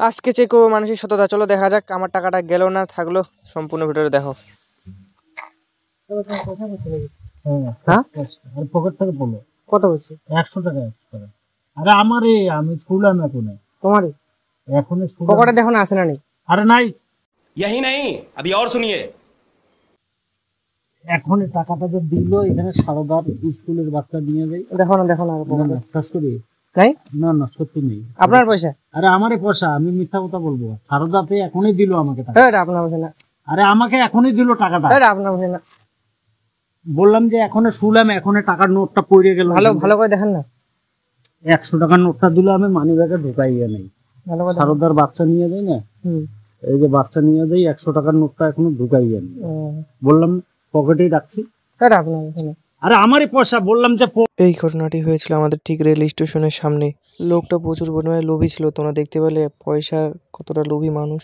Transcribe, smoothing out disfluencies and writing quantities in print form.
আজকে চেক করবো মানুষের সততা। চলো দেখা যাক আমার টাকাটা গেল না থাকলো, সম্পূর্ণ ভিডিওটা দেখো। হ্যাঁ আর পকেট থেকে বলো কত হচ্ছে? 100 টাকা। আরে আমারে আমি ছুলাম এখন। তোমারই এখন পকেটে দেখো না আছে না নেই? আরে নাই, यही नहीं अभी और सुनिए। এখন টাকাটা যে দিল এখানে সারদার স্কুলের বাচ্চা নিয়ে যাই। দেখো না দেখো না শেষ করি নাই, না না সত্যি নেই আপনার পয়সা। আরে আমারে পয়সা, আমি মিথ্যা কথা বলবো? সারদাতে এখনই দিল আমাকে টাকা। এটা আপনার পয়সা না। আরে আমাকে এখনই দিল টাকাটা। এটা আপনার পয়সা না। বললাম যে এখনো শুলাম, এখনো টাকার নোটটা পড়ে গেল। ভালো ভালো করে দেখেন না। 100 টাকার নোটটা দিল, আমি মানি ব্যাগে ঢুকাইয়া নেই। ভালো করে সারদার বাচ্চা নিয়ে যাই না, এই যে বাচ্চা নিয়ে যাই, 100 টাকার নোটটা এখনো ঢুকাইয়া নেই। বললাম পকেটেই রাখছি। এটা আপনার পয়সা না। আরে আমারই পয়সা, বললাম যে। এই ঘটনাটি হয়েছিল আমাদের ঠিক রেল স্টেশনের সামনে। লোকটা প্রচুর পরিমাণে লোভী ছিল, তোমরা দেখতে পেলে পয়সার কতটা লোভী মানুষ।